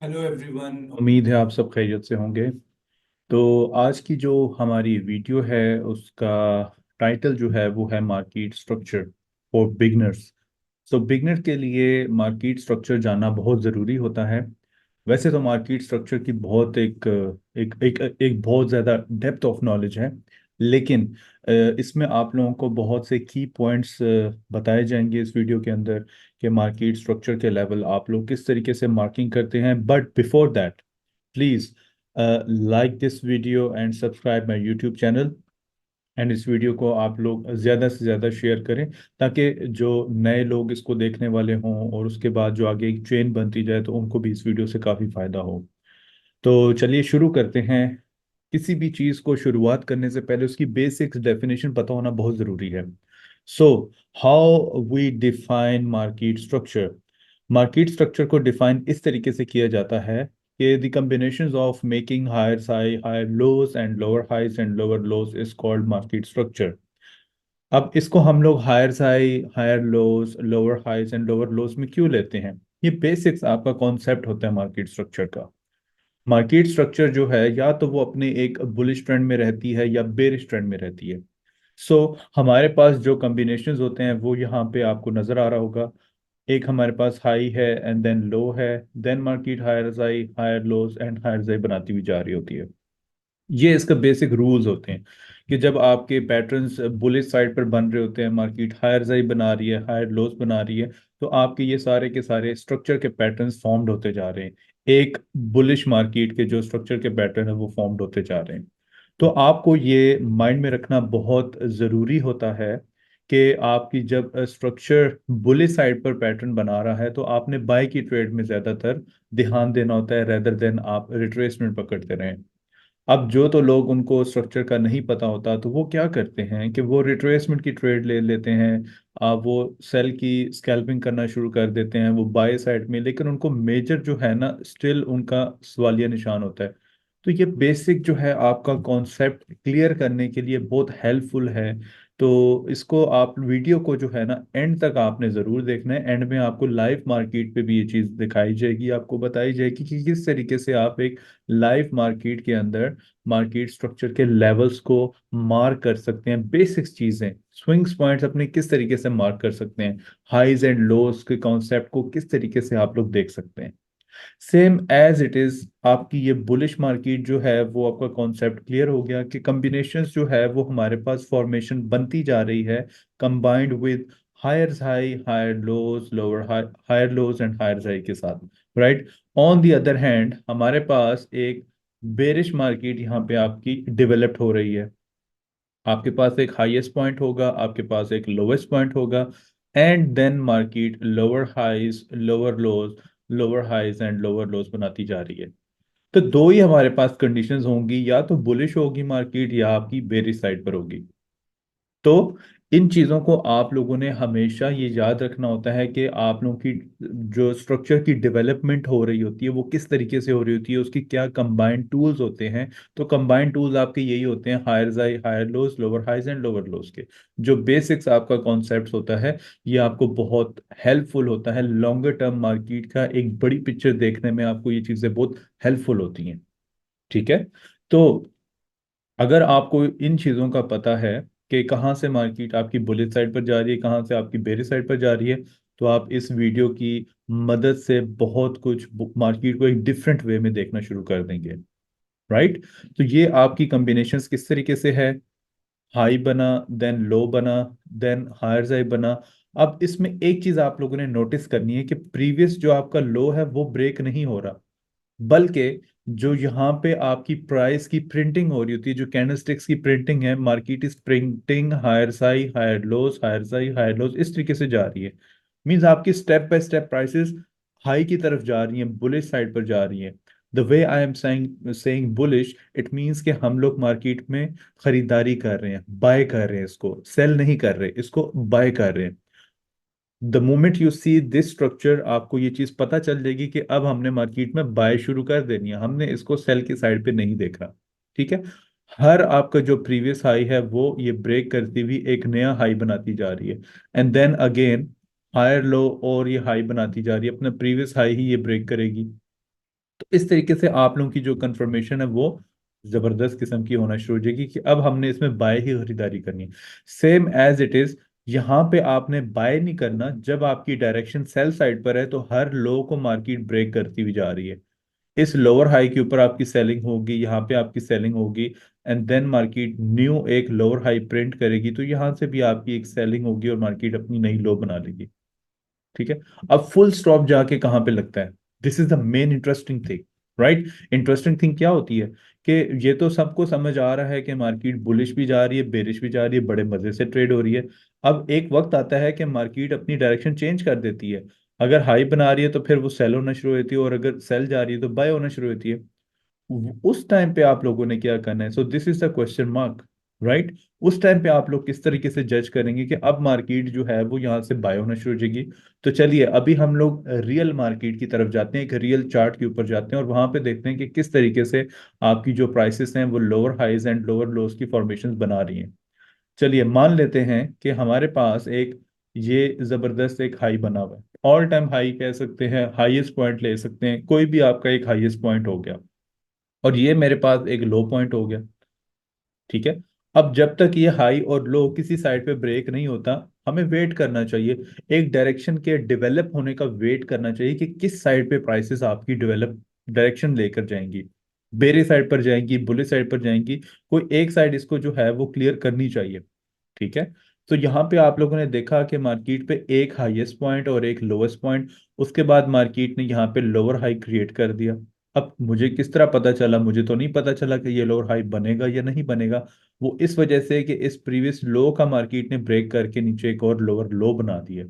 Hello everyone, उम्मीद है आप सब खैरियत से होंगे। तो आज की जो हमारी वीडियो है उसका टाइटल जो है वो है market structure for beginners. So beginner के लिए मार्केट स्ट्रक्चर जानना बहुत ज़रूरी होता है। वैसे तो मार्केट स्ट्रक्चर की बहुत एक बहुत ज़्यादा डेप्थ ऑफ नॉलेज है, लेकिन इसमें आप लोगों को बहुत से की पॉइंट्स बताए जाएंगे इस वीडियो के अंदर कि मार्केट स्ट्रक्चर के लेवल आप लोग किस तरीके से मार्किंग करते हैं। But before that, please like this video and subscribe my YouTube channel. And इस वीडियो को आप लोग ज़्यादा से ज़्यादा शेयर करें ताकि जो नए लोग इसको देखने वाले हों और उसके बाद जो आगे एक चेन बनती जाए तो उनको भी इस वीडियो से काफ़ी फ़ायदा हो। तो चलिए शुरू करते हैं। किसी भी चीज़ को शुरुआत करने से पहले उसकी बेसिक्स डेफिनेशन पता होना बहुत ज़रूरी है। So how we define market structure. Market structure को डिफाइन इस तरीके से किया जाता है कि the combinations of making higher lows and lower highs and lower lows is called market structure. अब इसको हम लोग higher lows lower highs and lower lows में क्यों लेते हैं? ये बेसिक्स आपका कॉन्सेप्ट होता है मार्केट स्ट्रक्चर का। मार्केट स्ट्रक्चर जो है या तो वो अपने एक बुलिश ट्रेंड में रहती है या बेरिश ट्रेंड में रहती है। सो हमारे पास जो कॉम्बिनेशंस होते हैं वो यहाँ पे आपको नजर आ रहा होगा। एक हमारे पास हाई है एंड देन लो है, then market higher lows and higher high बनाती हुई जा रही होती है। ये इसका बेसिक रूल्स होते हैं कि जब आपके पैटर्न्स बुलिश साइड पर बन रहे होते हैं, मार्केट हायर हाई बना रही है, हायर लोज बना रही है, तो आपके ये सारे के सारे स्ट्रक्चर के पैटर्न्स फॉर्म्ड होते जा रहे हैं। एक बुलिश मार्केट के जो स्ट्रक्चर के पैटर्न है वो फॉर्म्ड होते जा रहे हैं। तो आपको ये माइंड में रखना बहुत ज़रूरी होता है कि आपकी जब स्ट्रक्चर बुलिश साइड पर पैटर्न बना रहा है तो आपने बाय की ट्रेड में ज़्यादातर ध्यान देना होता है, रेदर देन आप रिट्रेसमेंट पकड़ते रहें। अब जो तो लोग उनको स्ट्रक्चर का नहीं पता होता तो वो क्या करते हैं कि वो रिट्रेसमेंट की ट्रेड ले लेते हैं। वो सेल की स्कैल्पिंग करना शुरू कर देते हैं वो बाय साइड में, लेकिन उनको मेजर जो है ना स्टिल उनका सवालिया निशान होता है। तो ये बेसिक जो है आपका कॉन्सेप्ट क्लियर करने के लिए बहुत हेल्पफुल है। तो इसको आप वीडियो को जो है ना एंड तक आपने ज़रूर देखना है। एंड में आपको लाइव मार्केट पे भी ये चीज़ दिखाई जाएगी, आपको बताई जाएगी कि किस तरीके से आप एक लाइव मार्केट के अंदर मार्केट स्ट्रक्चर के लेवल्स को मार्क कर सकते हैं। बेसिक्स चीजें, स्विंग्स पॉइंट्स अपने किस तरीके से मार्क कर सकते हैं, हाइज एंड लोज के कॉन्सेप्ट को किस तरीके से आप लोग देख सकते हैं। सेम एज इट इज आपकी ये बुलिश मार्केट जो है वो आपका कॉन्सेप्ट क्लियर हो गया कि कॉम्बिनेशंस जो है वो हमारे पास फॉर्मेशन बनती जा रही है combined with higher high higher lows lower higher lows and higher high के साथ, right. On the other hand हमारे पास एक बेरिश मार्केट यहाँ पे आपकी डेवलप्ड हो रही है। आपके पास एक हाईएस्ट पॉइंट होगा, आपके पास एक लोवेस्ट पॉइंट होगा, and then market lower highs lower lows lower highs and lower lows बनाती जा रही है। तो दो ही हमारे पास कंडीशंस होंगी, या तो बुलिश होगी मार्केट या आपकी बेरिश साइड पर होगी। तो इन चीजों को आप लोगों ने हमेशा ये याद रखना होता है कि आप लोगों की जो स्ट्रक्चर की डेवलपमेंट हो रही होती है वो किस तरीके से हो रही होती है, उसकी क्या कंबाइंड टूल्स होते हैं। तो कंबाइंड टूल्स आपके यही होते हैं, higher high higher lows lower highs and lower lows के जो बेसिक्स आपका कॉन्सेप्ट होता है। ये आपको बहुत हेल्पफुल होता है लॉन्गर टर्म मार्केट का एक बड़ी पिक्चर देखने में, आपको ये चीजें बहुत हेल्पफुल होती हैं। ठीक है। तो अगर आपको इन चीज़ों का पता है कि कहाँ से मार्केट आपकी बुलिश साइड पर जा रही है, कहाँ से आपकी बेरिश साइड पर जा रही है, तो आप इस वीडियो की मदद से बहुत कुछ मार्केट को एक डिफरेंट वे में देखना शुरू कर देंगे, राइट। तो ये आपकी कॉम्बिनेशंस किस तरीके से है, हाई बना, देन लो बना, देन हायर हाई बना। अब इसमें एक चीज आप लोगों ने नोटिस करनी है कि प्रीवियस जो आपका लो है वो ब्रेक नहीं हो रहा, बल्कि जो यहाँ पे आपकी प्राइस की प्रिंटिंग हो रही होती है, जो कैंडलस्टिक्स की प्रिंटिंग है, market is printing higher high higher high higher lows इस तरीके से जा रही है। मींस आपकी step by step prices high की तरफ जा रही हैं, बुलिश साइड पर जा रही हैं। The way I am saying bullish, it means कि हम लोग मार्केट में खरीदारी कर रहे हैं, बाय कर रहे हैं, इसको सेल नहीं कर रहे, इसको बाय कर रहे हैं। The moment you see this structure आपको ये चीज पता चल जाएगी कि अब हमने मार्केट में बाय शुरू कर देनी है, हमने इसको सेल की साइड पे नहीं देखा। ठीक है। हर आपका जो प्रीवियस हाई है वो ये ब्रेक करती हुई एक नया हाई बनाती जा रही है, and then again higher low और ये हाई बनाती जा रही है, अपना प्रीवियस हाई ही ये ब्रेक करेगी। तो इस तरीके से आप लोगों की जो कंफर्मेशन है वो जबरदस्त किस्म की होना शुरू हो जाएगी कि अब हमने इसमें बाय ही खरीदारी करनी है। सेम एज इट इज, यहाँ पे आपने बाय नहीं करना। जब आपकी डायरेक्शन सेल साइड पर है तो हर लो को मार्केट ब्रेक करती हुई जा रही है। इस लोअर हाई के ऊपर आपकी सेलिंग होगी, यहाँ पे आपकी सेलिंग होगी, एंड देन मार्केट न्यू एक लोअर हाई प्रिंट करेगी, तो यहाँ से भी आपकी एक सेलिंग होगी और मार्केट अपनी नई लो बना लेगी। ठीक है। अब फुल स्टॉप जाके कहाँ पे लगता है? This is the main interesting thing, right. Interesting thing क्या होती है कि ये तो सबको समझ आ रहा है कि मार्केट बुलिश भी जा रही है, बेरिश भी जा रही है, बड़े मजे से ट्रेड हो रही है। अब एक वक्त आता है कि मार्केट अपनी डायरेक्शन चेंज कर देती है। अगर हाई बना रही है तो फिर वो सेल होना शुरू होती है, और अगर सेल जा रही है तो बाय होना शुरू होती है। उस टाइम पे आप लोगों ने क्या करना है? So this is the question mark, right. उस टाइम पे आप लोग किस तरीके से जज करेंगे कि अब मार्केट जो है वो यहाँ से बाय होना शुरू हो जाएगी? तो चलिए अभी हम लोग रियल मार्केट की तरफ जाते हैं, एक रियल चार्ट के ऊपर जाते हैं और वहां पे देखते हैं कि किस तरीके से आपकी जो प्राइसेस हैं वो lower highs and lower lows की फॉर्मेशन बना रही हैं। चलिए मान लेते हैं कि हमारे पास एक ये जबरदस्त एक हाई बना हुआ है, ऑल टाइम हाई कह सकते हैं, हाईएस्ट पॉइंट ले सकते हैं, कोई भी आपका एक हाईएस्ट पॉइंट हो गया, और ये मेरे पास एक लो पॉइंट हो गया। ठीक है। अब जब तक ये हाई और लो किसी साइड पे ब्रेक नहीं होता, हमें वेट करना चाहिए, एक डायरेक्शन के डेवलप होने का वेट करना चाहिए कि किस साइड पे प्राइसेस आपकी डेवलप डायरेक्शन लेकर जाएंगी। बेरे साइड पर जाएंगी, बुले साइड पर जाएंगी, कोई एक साइड इसको जो है वो क्लियर करनी चाहिए। ठीक है। तो यहाँ पे आप लोगों ने देखा कि मार्केट पे एक हाईएस्ट पॉइंट और एक लोएस्ट पॉइंट, उसके बाद मार्केट ने यहाँ पे लोअर हाई क्रिएट कर दिया। अब मुझे किस तरह पता चला? मुझे तो नहीं पता चला कि ये लोअर हाई बनेगा या नहीं बनेगा। वो इस वजह से कि इस प्रीवियस लो का मार्केट ने ब्रेक करके नीचे एक और लोअर लो बना दिया।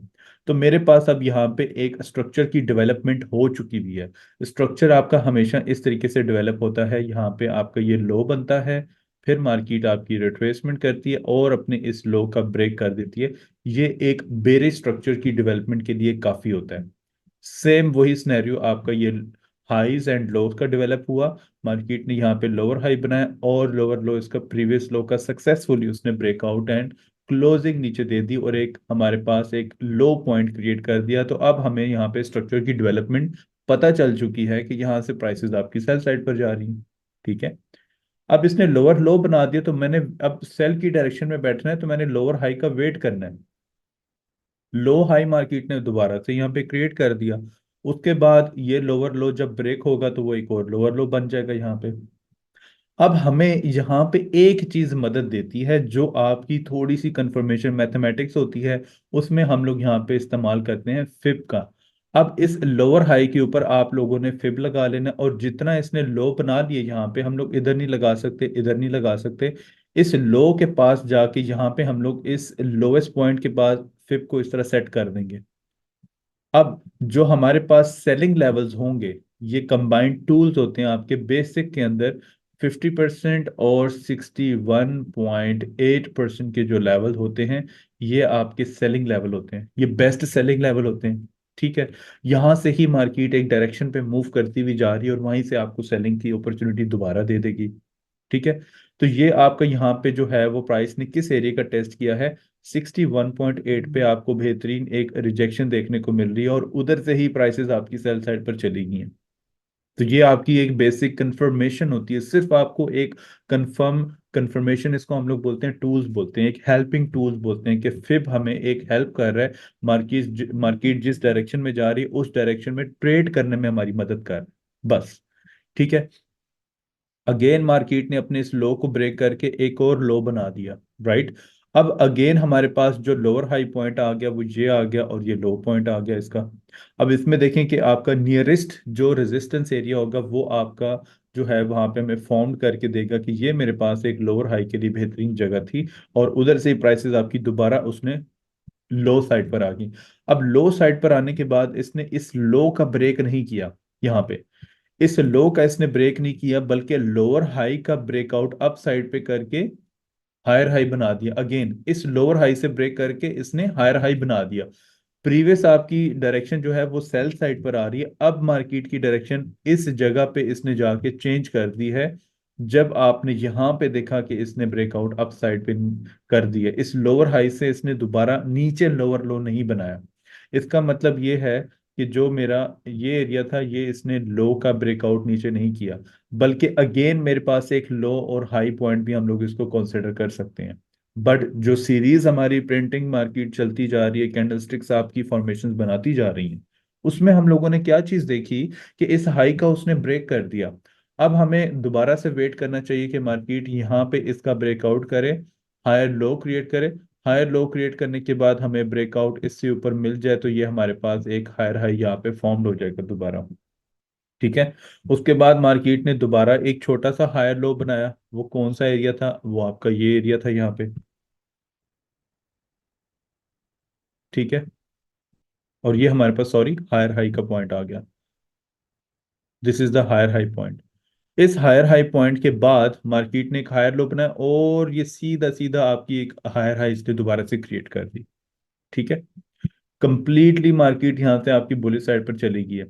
तो मेरे पास अब यहाँ पे एक स्ट्रक्चर की डेवलपमेंट हो चुकी हुई है। स्ट्रक्चर आपका हमेशा इस तरीके से डेवलप होता है, यहाँ पे आपका ये लो बनता है, फिर मार्केट आपकी रिट्रेसमेंट करती है और अपने इस लो का ब्रेक कर देती है। ये एक बेरिश स्ट्रक्चर की डेवलपमेंट के लिए काफी होता है। सेम वही सिनेरियो आपका ये हाईज एंड लोज का डेवलप हुआ। मार्केट ने यहाँ पे लोअर हाई बनाया और लोअर लो इसका प्रीवियस लो का सक्सेसफुली उसने ब्रेकआउट एंड क्लोजिंग नीचे दे दी, और एक हमारे पास एक लो पॉइंट क्रिएट कर दिया। तो अब हमें यहाँ पे स्ट्रक्चर की डेवलपमेंट पता चल चुकी है कि यहाँ से प्राइसेस आपकी सेल साइड पर जा रही हैं। ठीक है। अब इसने लोअर लो बना दिया, तो मैंने अब सेल की डायरेक्शन में बैठना है, तो मैंने लोअर हाई का वेट करना है। लो हाई मार्केट ने दोबारा से यहाँ पे क्रिएट कर दिया, उसके बाद ये लोअर लो जब ब्रेक होगा तो वो एक और लोअर लो बन जाएगा यहाँ पे। अब हमें यहाँ पे एक चीज मदद देती है जो आपकी थोड़ी सी कंफर्मेशन मैथमेटिक्स होती है, उसमें हम लोग यहाँ पे इस्तेमाल करते हैं फिब का। अब इस लोअर हाई के ऊपर आप लोगों ने फिब लगा लेना, और जितना इसने लो बना लिए यहाँ पे, हम लोग इधर नहीं लगा सकते, इधर नहीं लगा सकते, इस लो के पास जाके यहाँ पे हम लोग इस लोएस्ट पॉइंट के पास फिब को इस तरह सेट कर देंगे। अब जो हमारे पास सेलिंग लेवल्स होंगे, ये कंबाइंड टूल्स होते हैं आपके बेसिक के अंदर, 50% और 61.8% के जो लेवल होते हैं, ये आपके सेलिंग लेवल होते हैं, ये बेस्ट सेलिंग लेवल होते हैं। ठीक है। यहां से ही मार्केट एक डायरेक्शन पे मूव करती हुई जा रही है और वहीं से आपको सेलिंग की अपॉर्चुनिटी दोबारा दे देगी। ठीक है। तो ये आपका यहाँ पे जो है वो प्राइस ने किस एरिया का टेस्ट किया है? 61.8 पे आपको बेहतरीन एक रिजेक्शन देखने को मिल रही है, और उधर से ही प्राइसेस आपकी सेल साइड पर चली गई हैं। तो ये आपकी एक बेसिक कंफर्मेशन होती है, सिर्फ आपको एक कंफर्मेशन, इसको हम लोग बोलते हैं टूल्स बोलते हैं, एक हेल्पिंग टूल्स बोलते हैं, कि फिब हमें एक हेल्प कर रहा है, मार्केट जिस डायरेक्शन में जा रही है उस डायरेक्शन में ट्रेड करने में हमारी मदद कर रहा है, बस। ठीक है। अगेन मार्केट ने अपने इस लो को ब्रेक करके एक और लो बना दिया, राइट। अब अगेन हमारे पास जो लोअर हाई पॉइंट आ गया वो ये आ गया, और ये लो पॉइंट आ गया इसका। अब इसमें देखें कि आपका नियरेस्ट जो रेजिस्टेंस एरिया होगा वो आपका जो है वहां पे हमें फॉर्म करके देगा कि ये मेरे पास एक लोअर हाई के लिए बेहतरीन जगह थी, और उधर से ही प्राइसेस आपकी दोबारा उसने लो साइड पर आ गई। अब लो साइड पर आने के बाद इसने इस लो का ब्रेक नहीं किया, यहाँ पे इस लो का इसने ब्रेक नहीं किया, बल्कि लोअर हाई का ब्रेकआउट अप साइड पे करके हायर हाई बना दिया। अगेन इस लोअर हाई से ब्रेक करके इसने हायर हाई बना दिया। प्रीवियस आपकी डायरेक्शन जो है वो सेल साइड पर आ रही है, अब मार्केट की डायरेक्शन इस जगह पे इसने जाके चेंज कर दी है। जब आपने यहां पे देखा कि इसने ब्रेकआउट अप साइड पे कर दिया, इस लोअर हाई से इसने दोबारा नीचे लोअर लो नहीं बनाया। इसका मतलब ये है कि जो मेरा ये एरिया था ये इसने लो का ब्रेकआउट नीचे नहीं किया, बल्कि अगेन मेरे पास एक लो और हाई पॉइंट भी हम लोग इसको कंसिडर कर सकते हैं। बट जो सीरीज हमारी प्रिंटिंग मार्केट चलती जा रही है, कैंडलस्टिक्स आपकी फॉर्मेशंस बनाती जा रही हैं, उसमें हम लोगों ने क्या चीज देखी कि इस हाई का उसने ब्रेक कर दिया। अब हमें दोबारा से वेट करना चाहिए कि मार्केट यहाँ पे इसका ब्रेकआउट करे, हायर लो क्रिएट करे। हायर लो क्रिएट करने के बाद हमें ब्रेकआउट इससे ऊपर मिल जाए तो ये हमारे पास एक हायर हाई यहाँ पे फॉर्म्ड हो जाएगा दोबारा। ठीक है। उसके बाद मार्केट ने दोबारा एक छोटा सा हायर लो बनाया, वो कौन सा एरिया था, वो आपका ये एरिया था यहाँ पे। ठीक है। और ये हमारे पास सॉरी हायर हाई का पॉइंट आ गया। This is the higher high point. इस हायर हाई पॉइंट के बाद मार्केट ने एक हायर लो बनाया और ये सीधा सीधा आपकी एक हायर हाई इसने दोबारा से क्रिएट कर दी। ठीक है। कंप्लीटली मार्केट यहाँ से आपकी बुलिश साइड पर चली गई है।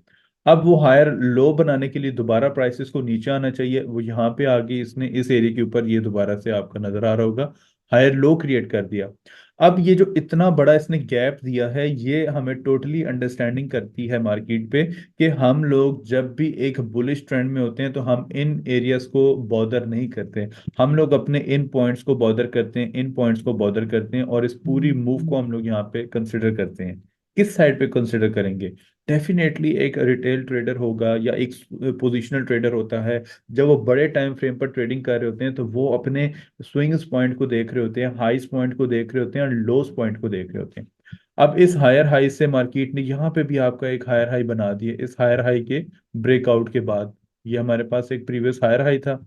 अब वो हायर लो बनाने के लिए दोबारा प्राइसेस को नीचे आना चाहिए, वो यहाँ पे आगे इसने इस एरिया के ऊपर ये दोबारा से आपका नजर आ रहा होगा हायर लो क्रिएट कर दिया। अब ये जो इतना बड़ा इसने गैप दिया है ये हमें टोटली अंडरस्टैंडिंग करती है मार्केट पे कि हम लोग जब भी एक बुलिश ट्रेंड में होते हैं तो हम इन एरियाज को बॉदर नहीं करते। हम लोग अपने इन पॉइंट्स को बॉदर करते हैं, इन पॉइंट्स को बॉदर करते हैं, और इस पूरी मूव को हम लोग यहाँ पे कंसिडर करते हैं। किस साइड पे कंसिडर करेंगे? डेफिनेटली एक रिटेल ट्रेडर होगा या एक पोजिशनल ट्रेडर होता है। जब वो बड़े टाइम फ्रेम पर ट्रेडिंग कर रहे होते हैं तो वो अपने स्विंग्स पॉइंट को देख रहे होते हैं, हाईस पॉइंट को देख रहे होते हैं और लोस पॉइंट को देख रहे होते हैं। अब इस हायर हाई से मार्केट ने यहाँ पे भी आपका एक हायर हाई बना दिया, इस हायर हाई के ब्रेकआउट के बाद। ये हमारे पास एक प्रीवियस हायर हाई था,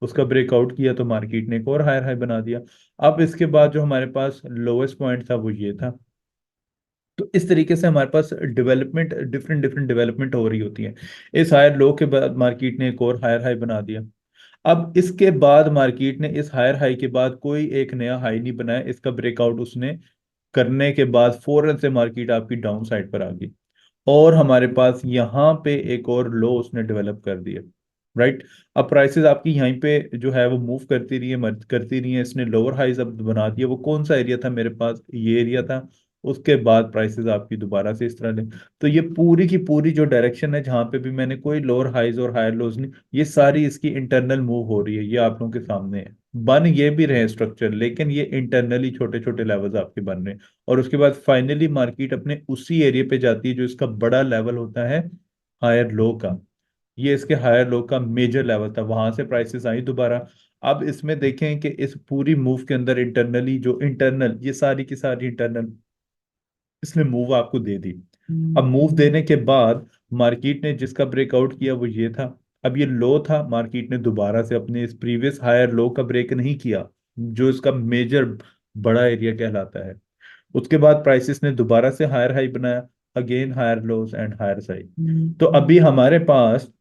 उसका ब्रेकआउट किया तो मार्केट ने एक और हायर हाई बना दिया। अब इसके बाद जो हमारे पास लोएस्ट पॉइंट था वो ये था। तो इस तरीके से हमारे पास डेवलपमेंट डिफरेंट डिफरेंट डेवलपमेंट हो रही होती है। इस हायर लो के बाद मार्केट ने एक और हायर हाई बना दिया। अब इसके बाद मार्केट ने इस हायर हाई के बाद कोई एक नया हाई नहीं बनाया, इसका ब्रेकआउट उसने करने के बाद फौरन से मार्केट आपकी डाउन साइड पर आ गई और हमारे पास यहाँ पे एक और लो उसने डेवलप कर दिया। राइट। अब प्राइसेस आपकी यहीं पे जो है वो मूव करती रही है, मर्ज करती रही है, इसने लोअर हाइज अब बना दिया। वो कौन सा एरिया था मेरे पास, ये एरिया था। उसके बाद प्राइसेस आपकी दोबारा से इस तरह ले। तो ये पूरी की पूरी जो डायरेक्शन है जहां पे भी मैंने कोई लोअर हाइज और हायर लोज नहीं, ये सारी इसकी इंटरनल मूव हो रही है, ये आप लोगों के सामने है। बन ये भी रहे स्ट्रक्चर लेकिन ये इंटरनली छोटे छोटे लेवल्स आपके बन रहे हैं। और उसके बाद फाइनली मार्केट अपने उसी एरिया पे जाती है जो इसका बड़ा लेवल होता है हायर लो का। ये इसके हायर लो का मेजर लेवल था, वहां से प्राइसेस आई दोबारा। अब इसमें देखें कि इस पूरी मूव के अंदर इंटरनली जो इंटरनल ये सारी की सारी इंटरनल इसने मूव आपको दे दी। अब मूव देने के बाद मार्केट ने जिसका ब्रेकआउट किया वो ये था। अब ये लो था, मार्केट ने दोबारा से अपने इस प्रीवियस हायर लो का ब्रेक नहीं किया जो इसका मेजर बड़ा एरिया कहलाता है। उसके बाद प्राइसेस ने दोबारा से हायर हाई बनाया, again higher lows and higher high. तो अभी हमारे पास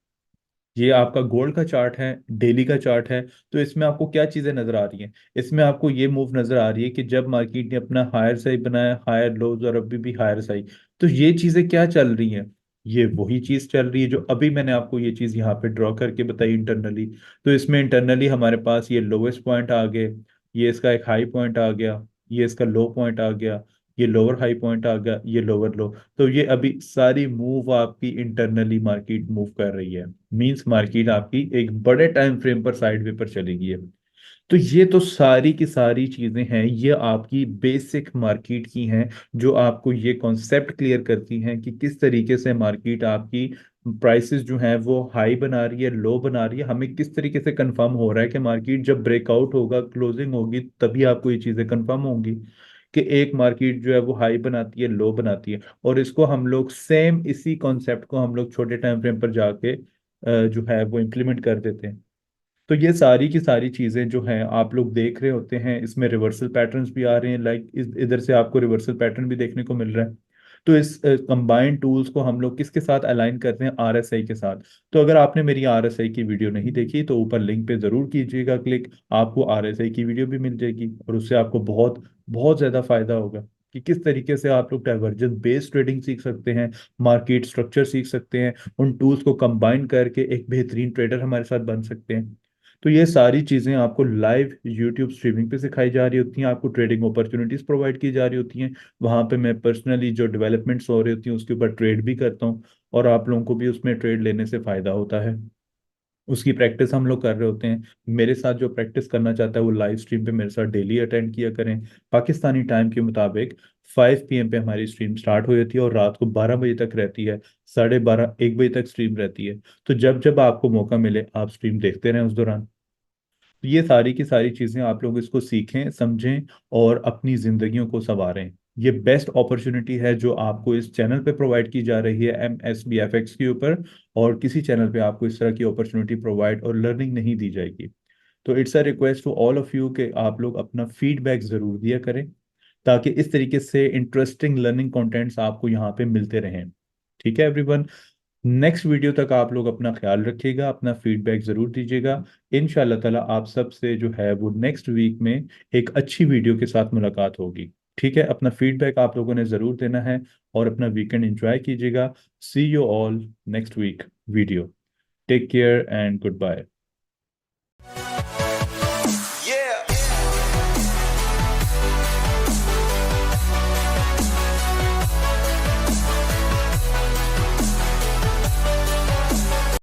ये आपका गोल्ड का चार्ट है, डेली का चार्ट है। तो इसमें आपको क्या चीजें नजर आ रही हैं? इसमें आपको ये मूव नजर आ रही है कि जब मार्केट ने अपना हायर साई बनाया, हायर लोज और अभी भी हायर साई, तो ये चीजें क्या चल रही हैं? ये वही चीज चल रही है जो अभी मैंने आपको ये चीज यहाँ पे ड्रॉ करके बताई इंटरनली। तो इसमें इंटरनली हमारे पास ये लोवेस्ट पॉइंट आ गए, ये इसका एक हाई पॉइंट आ गया, ये इसका लो पॉइंट आ गया, ये लोअर हाई पॉइंट आ गया, ये लोअर लो। तो ये अभी सारी मूव आपकी इंटरनली मार्केट मूव कर रही है। मींस मार्केट आपकी एक बड़े टाइम फ्रेम पर साइडवे पर चली गई है। तो ये तो सारी की सारी चीजें हैं, ये आपकी बेसिक मार्केट की हैं जो आपको ये कॉन्सेप्ट क्लियर करती हैं कि किस तरीके से मार्केट आपकी प्राइसेस जो हैं वो हाई बना रही है, लो बना रही है। हमें किस तरीके से कंफर्म हो रहा है कि मार्केट जब ब्रेकआउट होगा, क्लोजिंग होगी, तभी आपको ये चीजें कंफर्म होंगी कि एक मार्केट जो है वो हाई बनाती है, लो बनाती है। और इसको हम लोग सेम इसी कॉन्सेप्ट को हम लोग छोटे टाइम फ्रेम पर जाके जो है वो इम्प्लीमेंट कर देते हैं। तो ये सारी की सारी चीजें जो हैं आप लोग देख रहे होते हैं, इसमें रिवर्सल पैटर्न्स भी आ रहे हैं, लाइक इधर से आपको रिवर्सल पैटर्न भी देखने को मिल रहा है। तो इस कंबाइंड टूल्स को हम लोग किसके साथ अलाइन करते हैं? आरएसआई के साथ। तो अगर आपने मेरी आरएसआई की वीडियो नहीं देखी तो ऊपर लिंक पे जरूर कीजिएगा क्लिक, आपको आरएसआई की वीडियो भी मिल जाएगी और उससे आपको बहुत बहुत ज्यादा फायदा होगा कि किस तरीके से आप लोग डाइवर्जेंस बेस्ड ट्रेडिंग सीख सकते हैं, मार्केट स्ट्रक्चर सीख सकते हैं, उन टूल्स को कंबाइन करके एक बेहतरीन ट्रेडर हमारे साथ बन सकते हैं। तो ये सारी चीज़ें आपको लाइव यूट्यूब स्ट्रीमिंग पे सिखाई जा रही होती हैं, आपको ट्रेडिंग अपॉर्चुनिटीज़ प्रोवाइड की जा रही होती हैं। वहाँ पे मैं पर्सनली जो डेवलपमेंट्स हो रही होती हैं उसके ऊपर ट्रेड भी करता हूँ, और आप लोगों को भी उसमें ट्रेड लेने से फ़ायदा होता है। उसकी प्रैक्टिस हम लोग कर रहे होते हैं। मेरे साथ जो प्रैक्टिस करना चाहता है वो लाइव स्ट्रीम पे मेरे साथ डेली अटेंड किया करें। पाकिस्तानी टाइम के मुताबिक 5 PM पे हमारी स्ट्रीम स्टार्ट हो जाती है और रात को 12 बजे तक रहती है। 12:30 1 बजे तक स्ट्रीम रहती है। तो जब जब आपको मौका मिले आप स्ट्रीम देखते रहें उस दौरान। तो ये सारी की सारी चीज़ें आप लोग इसको सीखें, समझें और अपनी ज़िंदगियों को संवारें। ये बेस्ट अपॉर्चुनिटी है जो आपको इस चैनल पे प्रोवाइड की जा रही है, MSBFX के ऊपर। और किसी चैनल पे आपको इस तरह की अपॉर्चुनिटी प्रोवाइड और लर्निंग नहीं दी जाएगी। तो it's a request to all of you कि आप लोग अपना फीडबैक ज़रूर दिया करें, ताकि इस तरीके से इंटरेस्टिंग लर्निंग कंटेंट्स आपको यहाँ पे मिलते रहें। ठीक है एवरीवन। नेक्स्ट वीडियो तक आप लोग अपना ख्याल रखिएगा, अपना फीडबैक ज़रूर दीजिएगा। इंशाल्लाह ताला आप सब से जो है वो नेक्स्ट वीक में एक अच्छी वीडियो के साथ मुलाकात होगी। ठीक है, अपना फीडबैक आप लोगों ने ज़रूर देना है और अपना वीकेंड एंजॉय कीजिएगा। See you all next week video. Take care and good bye.